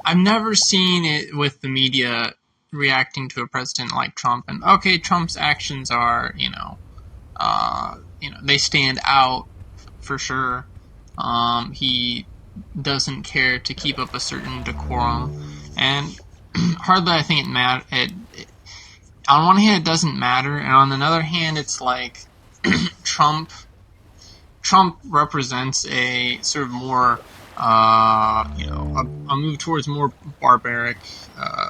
I've never seen it with the media reacting to a president like Trump. And okay, Trump's actions are, they stand out for sure. He doesn't care to keep up a certain decorum, and hardly I think it matter. On one hand, it doesn't matter, and on another hand, it's like Trump. Trump represents a sort of more, a move towards more barbaric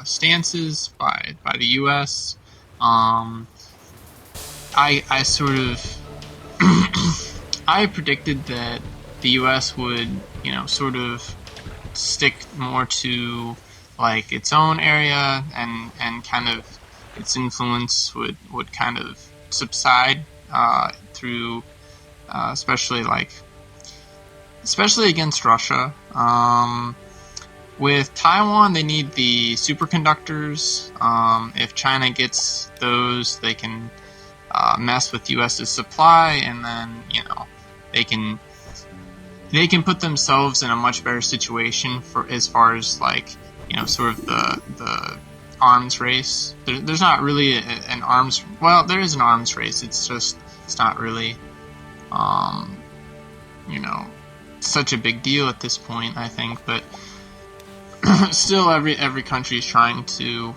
stances by the U.S. I sort of I predicted that the U.S. would, sort of stick more to like its own area, and kind of its influence would kind of subside through, especially against Russia. With Taiwan, they need the superconductors. If China gets those, they can mess with U.S.'s supply, and then they can put themselves in a much better situation for as far as sort of the arms race. There's not really an arms. Well, there is an arms race. It's not really such a big deal at this point, I think, but still every country is trying to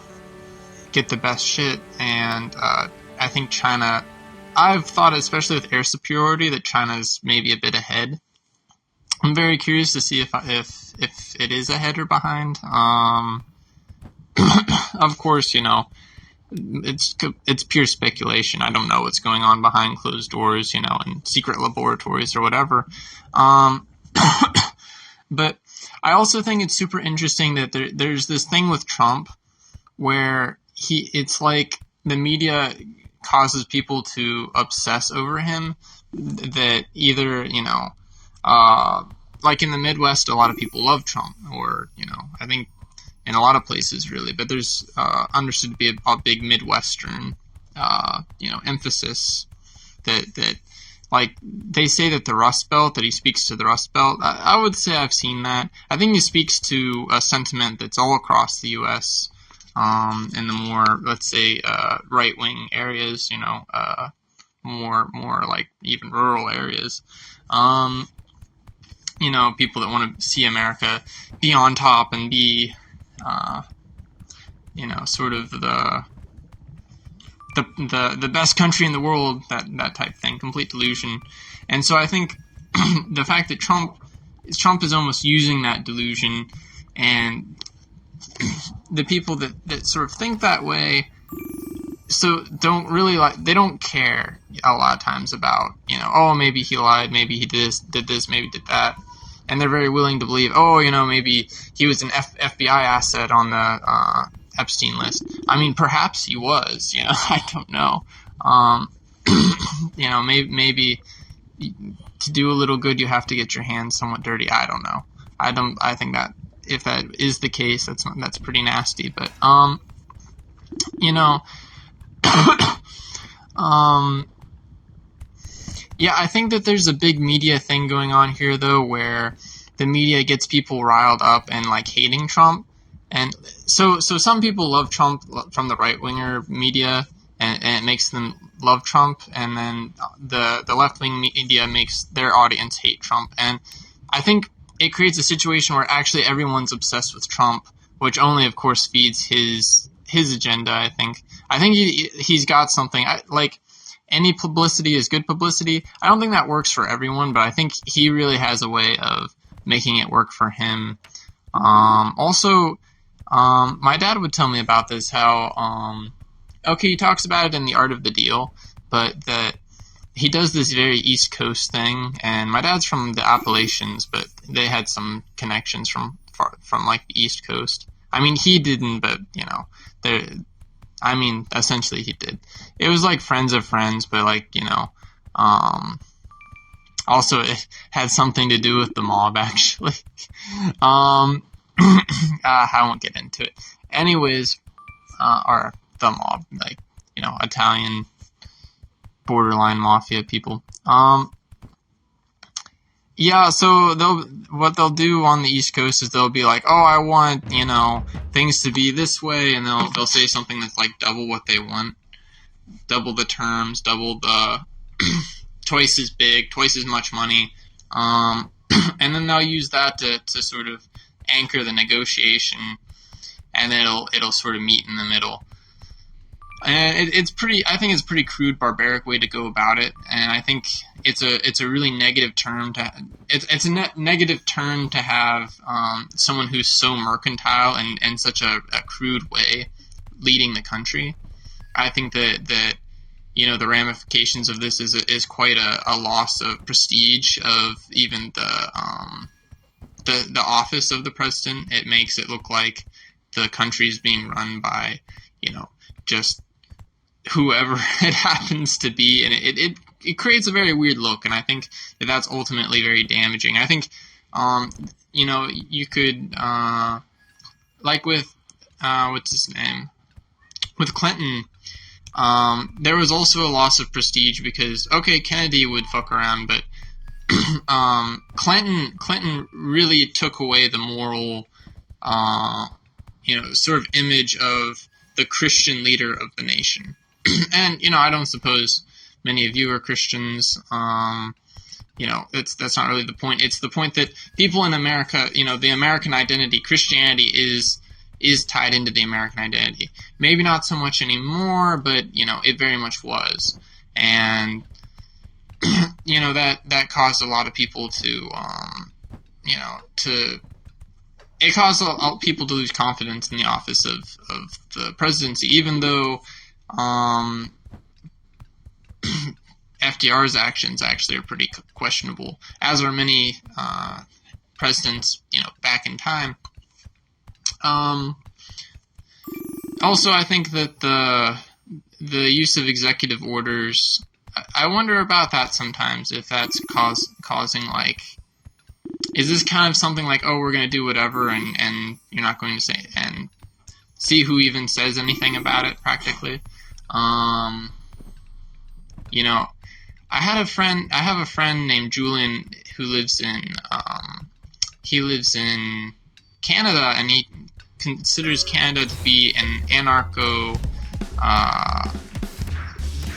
get the best shit, and I think China, I've thought, especially with air superiority, that China's maybe a bit ahead. I'm very curious to see if it is ahead or behind. Of course, it's pure speculation. I don't know what's going on behind closed doors, in secret laboratories or whatever. But I also think it's super interesting that there's this thing with Trump where it's like the media causes people to obsess over him, that either, like in the Midwest, a lot of people love Trump, or, I think in a lot of places really, but there's understood to be a big Midwestern, emphasis that like they say that the Rust Belt, that he speaks to the Rust Belt. I would say I've seen that. I think he speaks to a sentiment that's all across the U.S., in the more, let's say, right-wing areas, more like even rural areas. People that want to see America be on top and be, sort of the best country in the world, that type thing, complete delusion. And so I think the fact that Trump is almost using that delusion, and the people that sort of think that way, so don't really they don't care a lot of times about, maybe he lied, maybe he did this, maybe did that. And they're very willing to believe, maybe he was an FBI asset on the Epstein list. I mean, perhaps he was, I don't know. Maybe to do a little good, you have to get your hands somewhat dirty. I don't know. I think that if that is the case, that's pretty nasty. But, yeah, I think that there's a big media thing going on here, though, where the media gets people riled up and hating Trump. And so some people love Trump from the right-winger media, and it makes them love Trump, and then the left-wing media makes their audience hate Trump. And I think it creates a situation where actually everyone's obsessed with Trump, which only, of course, feeds his agenda, I think. I think he's got something. Any publicity is good publicity. I don't think that works for everyone, but I think he really has a way of making it work for him. Also, my dad would tell me about this, how, he talks about it in The Art of the Deal, but that he does this very East Coast thing, and my dad's from the Appalachians, but they had some connections from the East Coast. I mean, he didn't, but, essentially he did. It was friends of friends, but also it had something to do with the mob, actually. I won't get into it. Anyways, or the mob, Italian borderline mafia people. Yeah, so what they'll do on the East Coast is they'll be like, "Oh, I want, things to be this way," and they'll say something that's like double what they want, double the terms, double the twice as big, twice as much money, and then they'll use that to sort of anchor the negotiation, and it'll sort of meet in the middle. And it's pretty. I think it's a pretty crude, barbaric way to go about it, and I think it's a really negative term to. It's a negative term to have someone who's so mercantile and such a crude way leading the country. I think that the ramifications of this is quite a loss of prestige of even the office of the president. It makes it look like the country is being run by just whoever it happens to be, and it creates a very weird look, and I think that's ultimately very damaging. I think you could like with what's his name, with Clinton. There was also a loss of prestige because Kennedy would fuck around, but Clinton really took away the moral sort of image of the Christian leader of the nation. And I don't suppose many of you are Christians. That's not really the point. It's the point that people in America, the American identity, Christianity is tied into the American identity. Maybe not so much anymore, but it very much was. And that caused a lot of people to it caused people to lose confidence in the office of the presidency, even though FDR's actions actually are pretty questionable, as are many presidents, back in time. Also, I think that the use of executive orders, I wonder about that sometimes, if that's causing, like, is this kind of something like, oh, we're going to do whatever, and you're not going to say, and see who even says anything about it, practically. I have a friend named Julian who lives in Canada, and he considers Canada to be an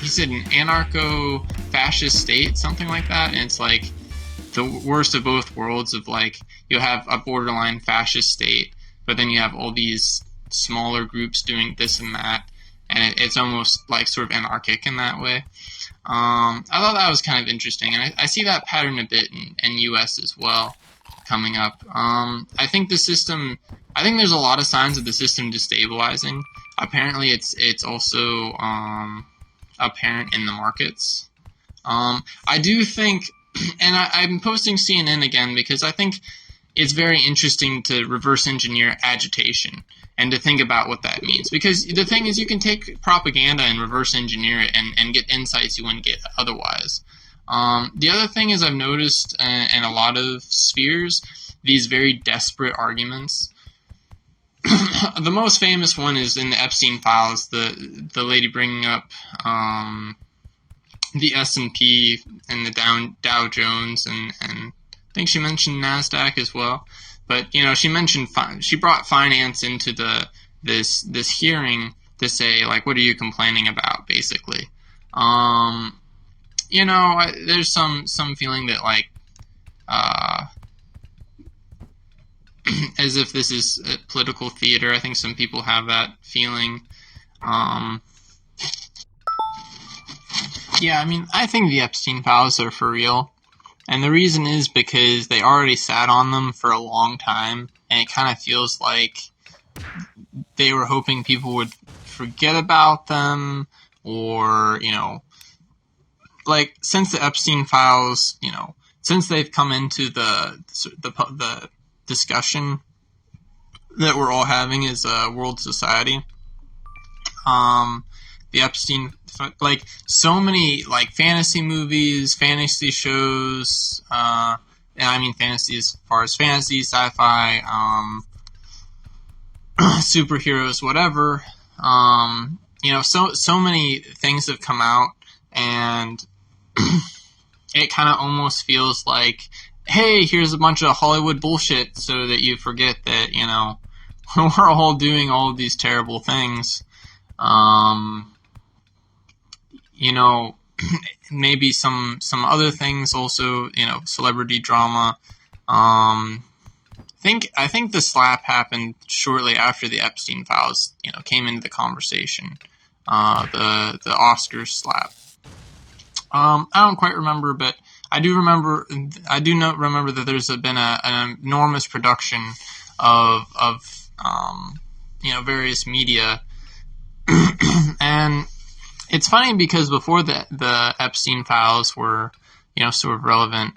he said an anarcho-fascist state, something like that, and it's like the worst of both worlds of, like, you have a borderline fascist state, but then you have all these smaller groups doing this and that, and it's almost like sort of anarchic in that way. I thought that was kind of interesting, and I see that pattern a bit in U.S. as well coming up. I think there's a lot of signs of the system destabilizing. Apparently it's also apparent in the markets. I do think, and I'm posting CNN again because I think it's very interesting to reverse engineer agitation and to think about what that means. Because the thing is, you can take propaganda and reverse engineer it and get insights you wouldn't get otherwise. The other thing is, I've noticed in a lot of spheres, these very desperate arguments. The most famous one is in the Epstein Files, the lady bringing up the S&P and the Dow Jones, and I think she mentioned NASDAQ as well. But she brought finance into this hearing to say, like, what are you complaining about, basically. There's some feeling that, like, as if this is a political theater. I think some people have that feeling. Yeah, I mean, I think the Epstein Files are for real. And the reason is because they already sat on them for a long time, and it kind of feels like they were hoping people would forget about them, or, like, since the Epstein Files, since they've come into the discussion that we're all having as a world society, the Epstein, like, so many, like, fantasy movies, fantasy shows, and I mean fantasy as far as fantasy, sci-fi, superheroes, whatever, so many things have come out, and it kind of almost feels like hey, here's a bunch of Hollywood bullshit, so that you forget that, we're all doing all of these terrible things. You know, maybe some other things also, celebrity drama. I think the slap happened shortly after the Epstein Files, came into the conversation. The Oscars slap. I don't quite remember, but I do remember. I do not remember that there's been an enormous production of various media, and it's funny because before the Epstein Files were sort of relevant,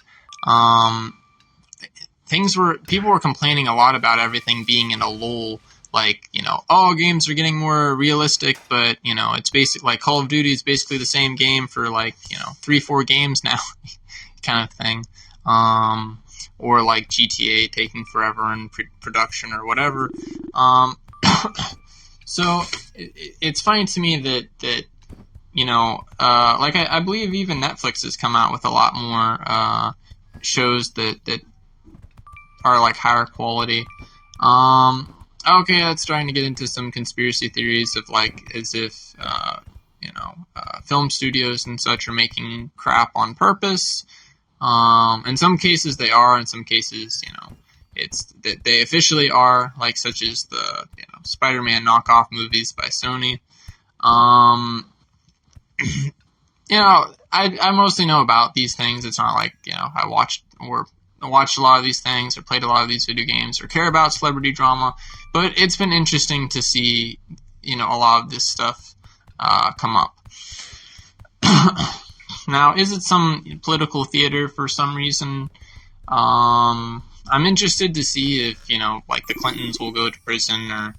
people were complaining a lot about everything being in a lull. Like, games are getting more realistic, but, it's basically like Call of Duty is basically the same game for 3-4 games now kind of thing. Or like GTA taking forever in production or whatever. So it's funny to me that I believe even Netflix has come out with a lot more shows that are like higher quality. Okay, that's starting to get into some conspiracy theories of as if film studios and such are making crap on purpose. In some cases they are. In some cases, it's that they officially are, such as the Spider-Man knockoff movies by Sony. I mostly know about these things. It's not like I watched a lot of these things or played a lot of these video games or care about celebrity drama, but it's been interesting to see a lot of this stuff come up. Now, is it some political theater for some reason? I'm interested to see if the Clintons will go to prison or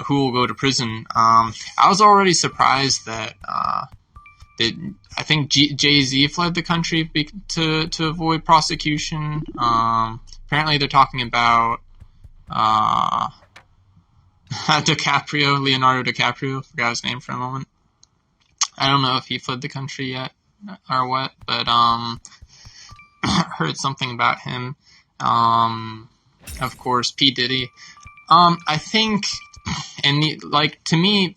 who will go to prison. I was already surprised that I think Jay-Z fled the country to avoid prosecution. Apparently they're talking about Leonardo DiCaprio. Forgot his name for a moment. I don't know if he fled the country yet or what, but heard something about him. Of course, P. Diddy. I think, to me,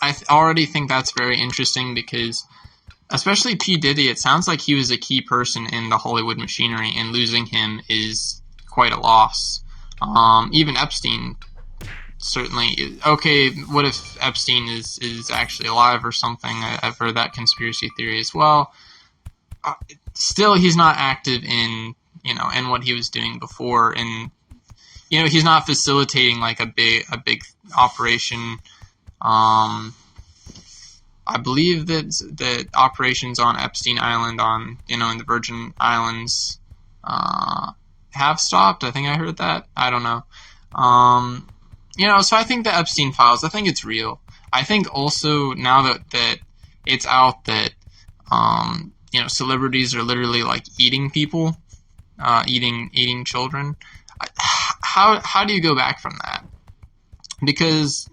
I already think that's very interesting because, especially P. Diddy, it sounds like he was a key person in the Hollywood machinery, and losing him is quite a loss. Even Epstein, certainly. Okay, what if Epstein is actually alive or something? I've heard that conspiracy theory as well. Still, he's not active in what he was doing before, and he's not facilitating a big operation. I believe that operations on Epstein Island in the Virgin Islands have stopped. I think I heard that. I don't know. So I think the Epstein Files, I think it's real. I think also now that it's out that celebrities are literally eating people, eating children. How do you go back from that? Because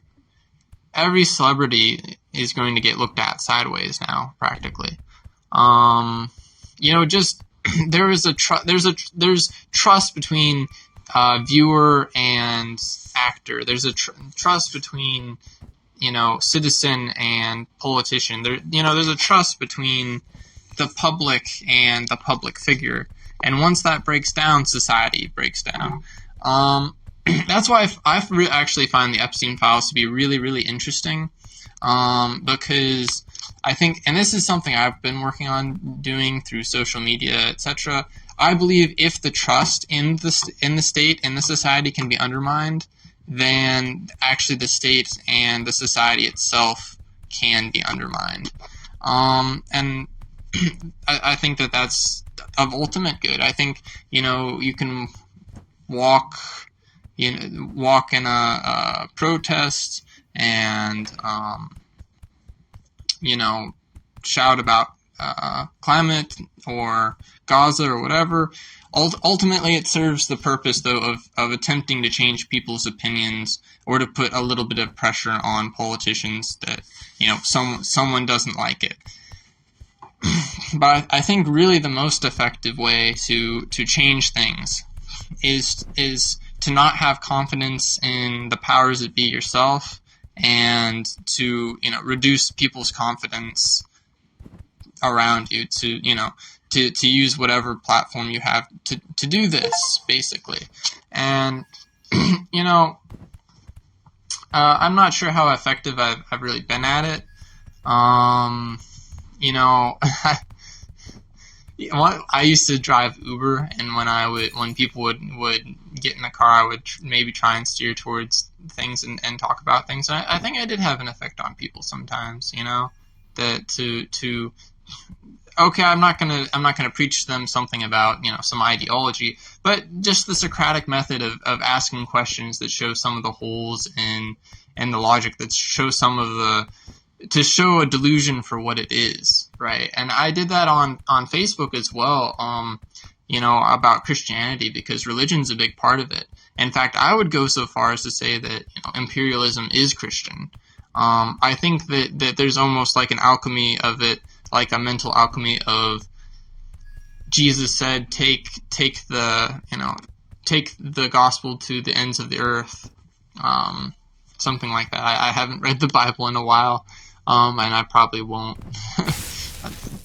every celebrity is going to get looked at sideways now, practically. Just there's trust between viewer and actor. There's a trust between citizen and politician. There's a trust between the public and the public figure. And once that breaks down, society breaks down. That's why I actually find the Epstein Files to be really, really interesting, because I think, and this is something I've been working on doing through social media, etc. I believe if the trust in the state and the society can be undermined, then actually the state and the society itself can be undermined. And I think that's of ultimate good. I think you can walk in a protest and shout about climate or Gaza or whatever. Ultimately, it serves the purpose, though, of attempting to change people's opinions or to put a little bit of pressure on politicians that someone doesn't like it. but I think really the most effective way to change things is to not have confidence in the powers that be yourself, and to reduce people's confidence around you, to use whatever platform you have to do this, basically. And I'm not sure how effective I've really been at it. I used to drive Uber, and when people would get in the car, I would maybe try and steer towards things and talk about things. And I think I did have an effect on people sometimes, that to okay, I'm not gonna preach to them something about some ideology, but just the Socratic method of asking questions that show some of the holes in the logic, that show to show a delusion for what it is, right? And I did that on Facebook as well, about Christianity, because religion's a big part of it. In fact, I would go so far as to say that imperialism is Christian. I think that there's almost like an alchemy of it, like a mental alchemy of Jesus said, take the gospel to the ends of the earth, something like that. I haven't read the Bible in a while, and I probably won't.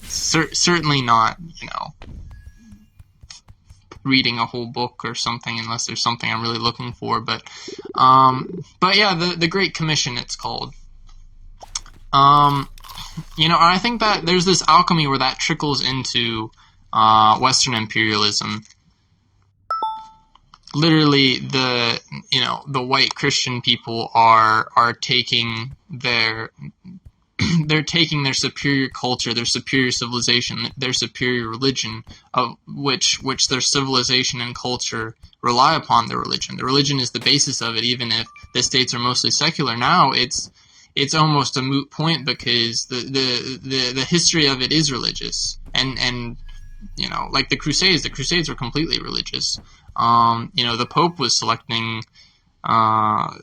Certainly not, reading a whole book or something, unless there's something I'm really looking for. But yeah, the Great Commission, it's called. I think that there's this alchemy where that trickles into Western imperialism. Literally, the white Christian people are taking their superior culture, their superior civilization, their superior religion, of which their civilization and culture rely upon their religion. The religion is the basis of it, even if the states are mostly secular. Now it's almost a moot point, because the history of it is religious, and like the Crusades were completely religious. The Pope was selecting. I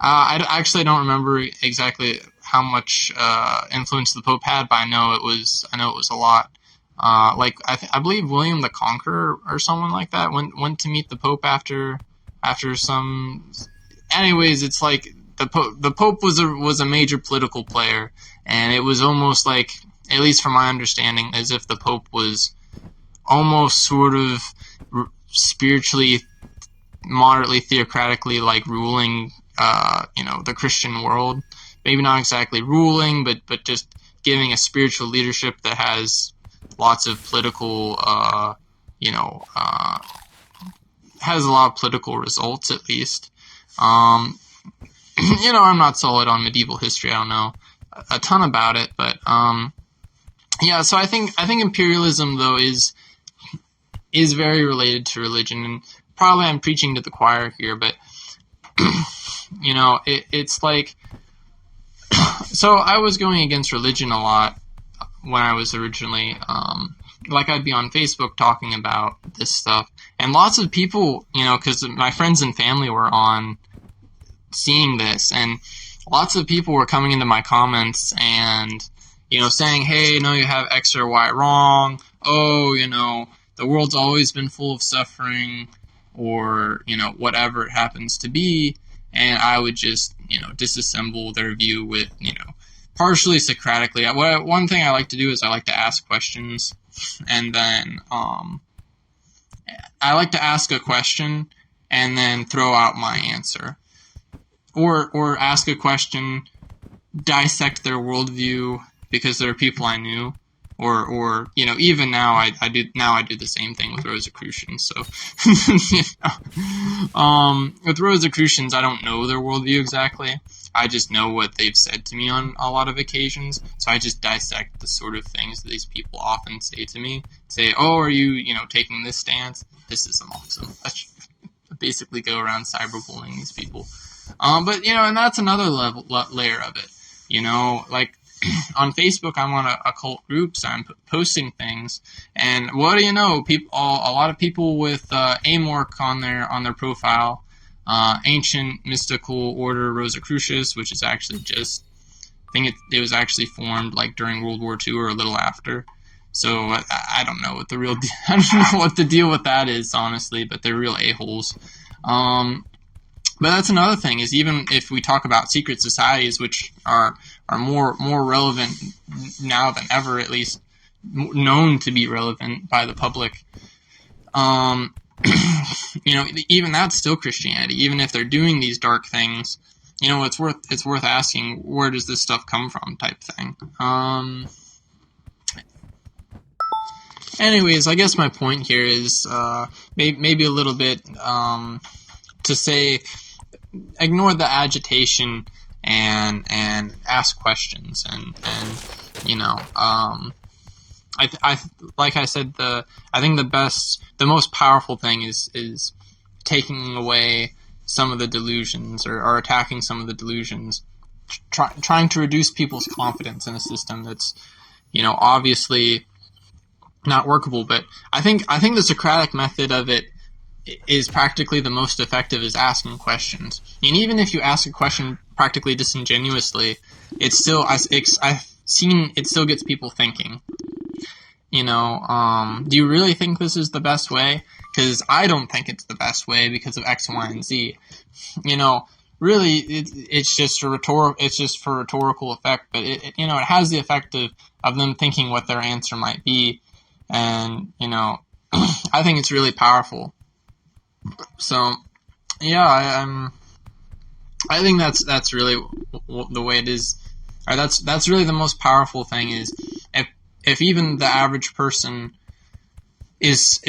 actually don't remember exactly how much influence the Pope had, but I know it was a lot. I believe William the Conqueror or someone like that went to meet the Pope after some. Anyways, it's like the Pope was a major political player, and it was almost like, at least from my understanding, as if the Pope was almost sort of spiritually, moderately theocratically, like ruling the Christian world. Maybe not exactly ruling, but just giving a spiritual leadership that has lots of political has a lot of political results, at least. I'm not solid on medieval history. I don't know a ton about it, but yeah. So I think imperialism, though, is very related to religion, and probably I'm preaching to the choir here, but it's like, so I was going against religion a lot when I was originally, I'd be on Facebook talking about this stuff, and lots of people, because my friends and family were on seeing this, and lots of people were coming into my comments and, saying, hey, no, you have X or Y wrong. Oh, the world's always been full of suffering, or, whatever it happens to be. And I would just, disassemble their view with, partially Socratically. One thing I like to do is I like to ask questions, and then I like to ask a question and then throw out my answer. Or ask a question, dissect their worldview, because there are people I knew, or even now I do the same thing with Rosicrucians. So with Rosicrucians, I don't know their worldview exactly. I just know what they've said to me on a lot of occasions. So I just dissect the sort of things that these people often say to me. Say, oh, are you taking this stance? This is awesome. I should basically go around cyberbullying these people. But and that's another layer of it. Like on Facebook, I'm on a cult group, so I'm posting things, and what do you know? A lot of people with Amorc on their profile, Ancient Mystical Order Rosicrucius, which is actually just think it was actually formed like during World War II or a little after. So I don't know what the real I don't know what the deal with that is, honestly, but they're real a-holes. But that's another thing, is even if we talk about secret societies, which are more relevant now than ever, at least known to be relevant by the public, even that's still Christianity. Even if they're doing these dark things, it's worth asking, where does this stuff come from, type thing. Anyways, I guess my point here is maybe a little bit to say, ignore the agitation and ask questions, and I like I said, I think the most powerful thing is taking away some of the delusions, or attacking some of the delusions, trying to reduce people's confidence in a system that's obviously not workable. But I think the Socratic method of it is practically the most effective, is asking questions. And even if you ask a question practically disingenuously, it's still, I've seen it still gets people thinking. Do you really think this is the best way? Because I don't think it's the best way because of X, Y, and Z. Really, it's just for rhetorical effect, but it has the effect of them thinking what their answer might be, and I think it's really powerful. So, yeah, I think that's really the way it is. Or that's really the most powerful thing, is if even the average person is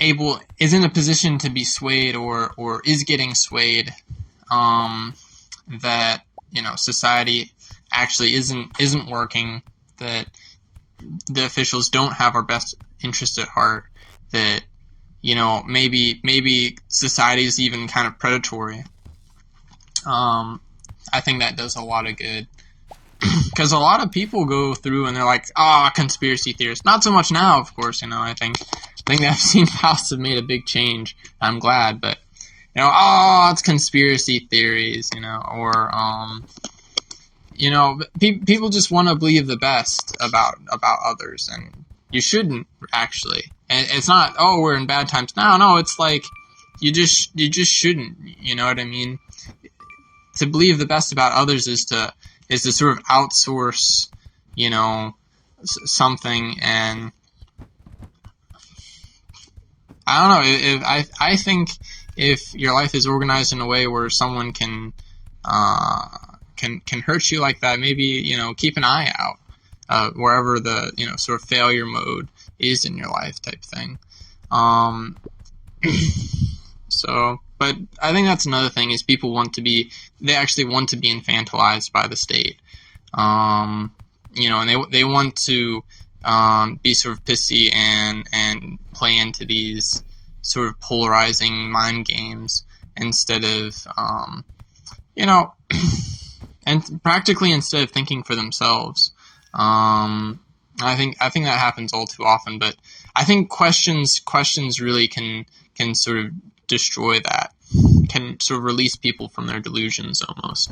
in a position to be swayed, or is getting swayed, that society actually isn't working, that the officials don't have our best interest at heart, that maybe society is even kind of predatory. I think that does a lot of good, because a lot of people go through and they're like, conspiracy theorists. Not so much now, of course. I think the Epstein Files have made a big change. I'm glad, but it's conspiracy theories, or people just want to believe the best about others, and you shouldn't, actually. And it's not, we're in bad times. No, it's like you just shouldn't. You know what I mean? To believe the best about others is to sort of outsource, something. And I don't know. I think if your life is organized in a way where someone can hurt you like that, maybe keep an eye out wherever the sort of failure mode is in your life, type thing. But I think that's another thing, is people they actually want to be infantilized by the state. And they want to be sort of pissy and play into these sort of polarizing mind games, instead of, and practically instead of thinking for themselves. I think that happens all too often, but I think questions really can sort of destroy that, can sort of release people from their delusions almost.